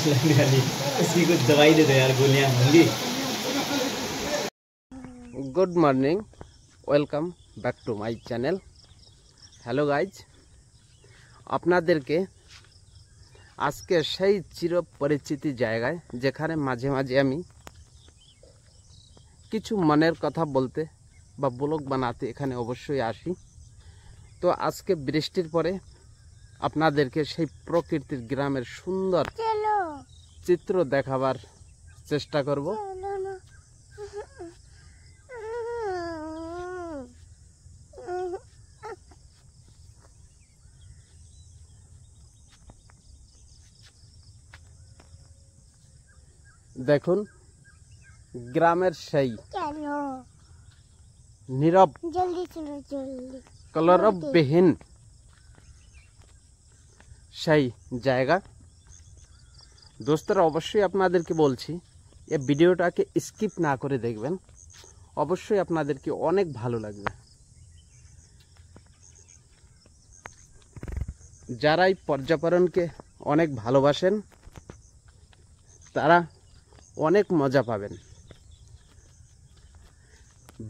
सांस लगने वाली, इसकी कुछ दवाई दे दो यार, गोलियां होंगी। Good morning, welcome back to my channel. Hello guys, আপনাদেরকে আজকে সেই চিরপরিচিত জায়গায় যেখানে মাঝে মাঝে আমি কিছু মনের কথা বলতে বা ব্লগ বানাতে এখানে অবশ্যই আসি। তো আজকে বৃষ্টির পরে আপনাদেরকে সেই প্রকৃতির গ্রামের সুন্দর চিত্র দেখাবার চেষ্টা করব। দেখুন গ্রামের সেই নীরব কলরববিহীন সেই জায়গা। দোস্তরা, অবশ্যই আপনাদেরকে বলছি এই ভিডিওটাকে স্কিপ না করে দেখবেন, অবশ্যই আপনাদেরকে অনেক ভালো লাগবে। যারা এই পর্যাবরণকে অনেক ভালোবাসেন তারা অনেক মজা পাবেন।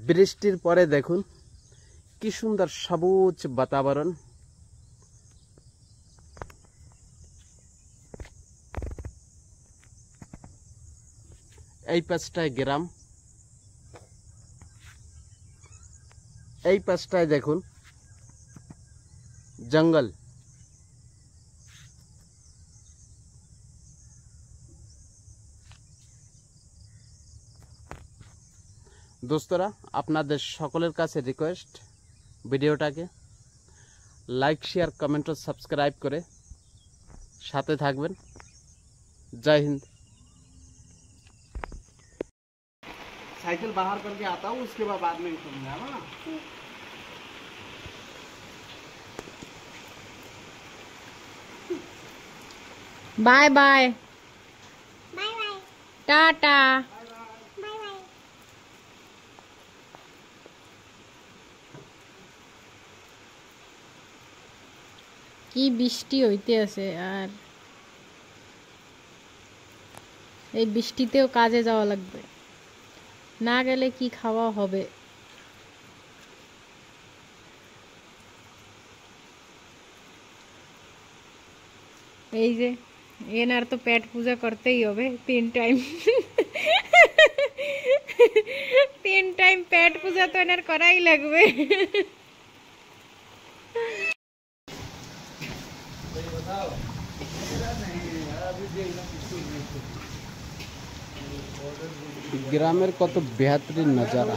বৃষ্টির পরে দেখুন কি সুন্দর সবুজ বাতাবরণ। এই পাশটায় গ্রাম, এই পাশটায় দেখুন জঙ্গল। দোস্তরা, আপনাদের সকলের কাছে রিকোয়েস্ট, ভিডিওটাকে লাইক, শেয়ার, কমেন্ট और सब्सक्राइब করে সাথে থাকবেন। জয় হিন্দ। साइकिल बाहर करके आता हूँ, उसके बाद में समझा ना। Bye bye bye bye tata bye bye. কি বৃষ্টি হইতে আছে, আর এই বৃষ্টিতেও কাজে যাওয়া লাগবে, না গেলে কি খাওয়া হবে। এই যে এনার তো পেট পূজা করতেই হবে 3 টাইম। 3 টাইম পেট পূজা তো এনার করাই লাগবে। গ্রামের কত বেহতরিন নজারা।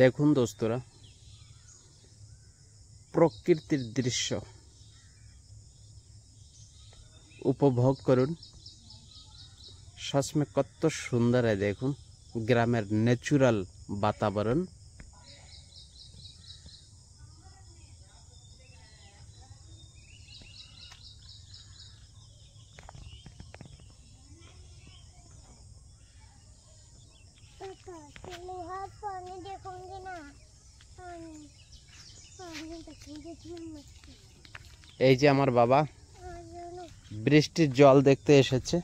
দেখুন দোস্তরা, প্রকৃতির দৃশ্য উপভোগ করুন। সচমে কত সুন্দর है। দেখুন গ্রামের ন্যাচুরাল বাতাবরণ। এই যে আমার বাবা বৃষ্টির জল দেখতে এসেছে।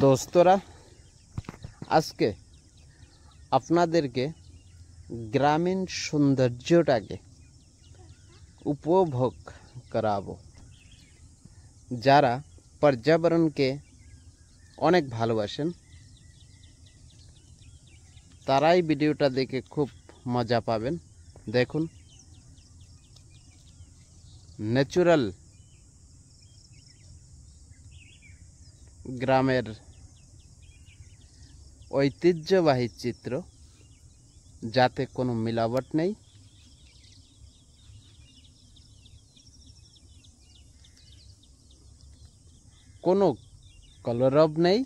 দোস্তরা, আজকে আপনাদেরকে গ্রামীণ সৌন্দর্যটাকে উপভোগ করাবো। যারা পর্যাবরণকে অনেক ভালোবাসেন তারাই ভিডিওটা দেখে খুব মজা পাবেন। দেখুন ন্যাচুরাল গ্রামের ঐতিহ্যবাহী চিত্র, যাতে কোনো মিলাবট নেই, কোনো কলরব নেই,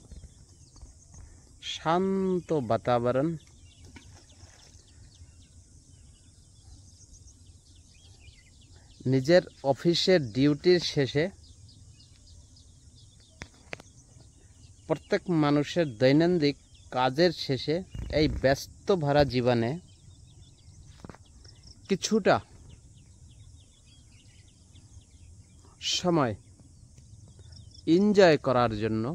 শান্ত বাতাবরণ। নিজের অফিসের ডিউটির শেষে প্রত্যেক মানুষের দৈনন্দিন কাজের শেষে এই ব্যস্ত ভরা জীবনে কিছুটা সময় এনজয় করার জন্য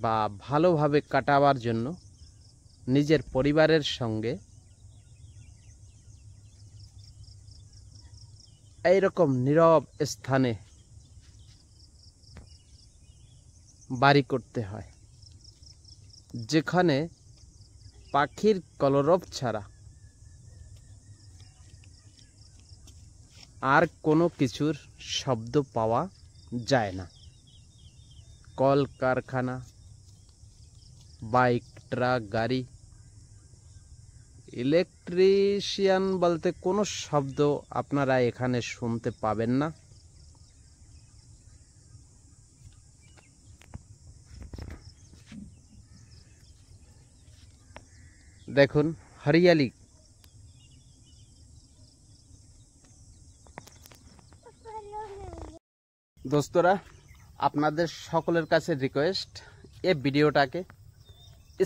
বা ভালোভাবে কাটাবার জন্য নিজের পরিবারের সঙ্গে এইরকম নীরব স্থানে বাড়ি করতে হয়, যেখানে পাখির কলরব ছাড়া আর কোনো কিছুর শব্দ পাওয়া যায় না। কল কারখানা, বাইক, ট্রাক, গাড়ি, ইলেকট্রিশিয়ান বলতে কোনো শব্দ আপনারা এখানে শুনতে পাবেন না। দেখুন হরিয়ালি। দোস্তরা, আপনাদের সকলের কাছে রিকোয়েস্ট, এই ভিডিওটাকে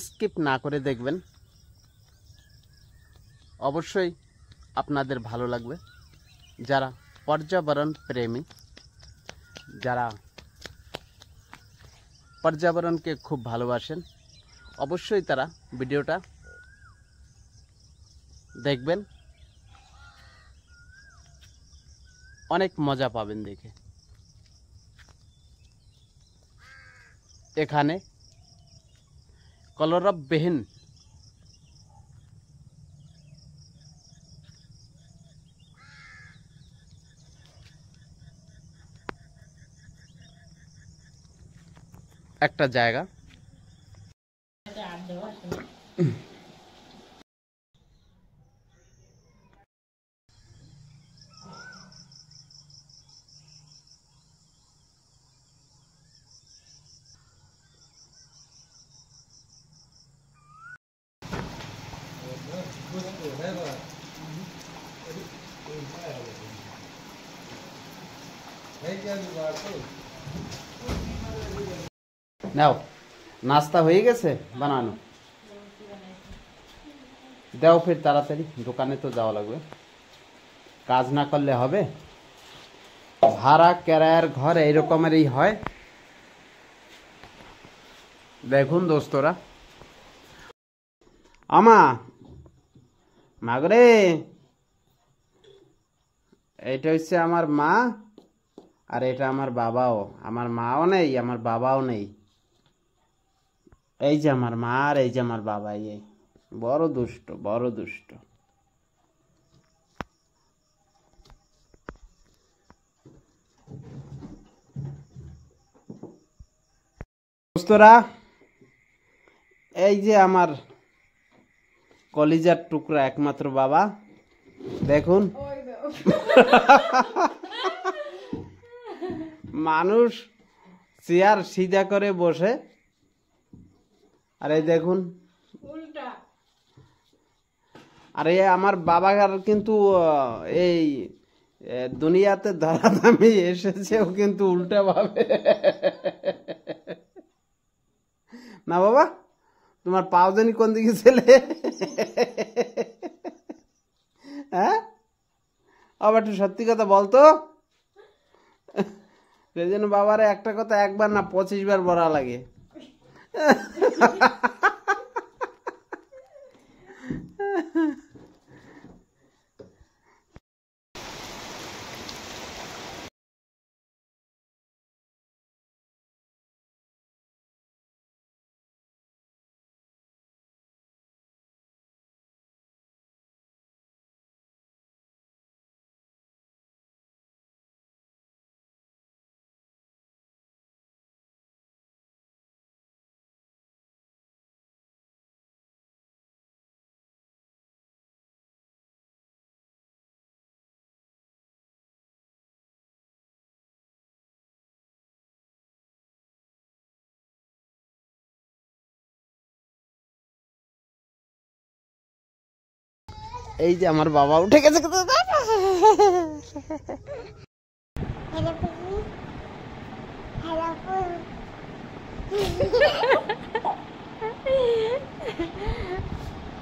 স্কিপ না করে দেখবেন। অবশ্যই আপনাদের ভালো লাগবে। যারা পর্যাবরণ প্রেমী, যারা পর্যাবরণকে খুব ভালোবাসেন, অবশ্যই তারা ভিডিওটা দেখবেন, অনেক মজা পাবেন দেখে। এখানে কলরববিহীন একটা জায়গা। নাও, নাস্তা হয়ে গেছে বানানো, দাও ফির তাড়াতাড়ি, দোকানে তো যাওয়া লাগবে, কাজ না করলে হবে। ভাড়া কেরায়ের ঘর এইরকমেরই হয়। দেখুন দোস্তরা, আমা মাগরে, এইটা হচ্ছে আমার মা, আর এটা আমার বাবাও। আমার মাও নেই, আমার বাবাও নেই। এই যে আমার মা আর এই যে আমার বাবা। এই বড় দুষ্ট, বড় দুষ্ট। দোস্তরা, এই যে আমার কলিজার টুকরা একমাত্র বাবা। দেখুন, মানুষ চেয়ার সিধা করে বসে, আর এই দেখুন উল্টা। আরে আমার বাবার কিন্তু এই দুনিয়াতে ধরাধামে এসেছেও কিন্তু উল্টা ভাবে না। বাবা, তোমার পাও জানি কোন দিকে ছেলে? হ্যাঁ, আবার একটু সত্যি কথা বলতো। সেই জন্য বাবারে একটা কথা একবার না 25 বার বলা লাগে। এই যে আমার বাবা উঠে গেছে।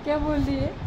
क्या बोल रही है?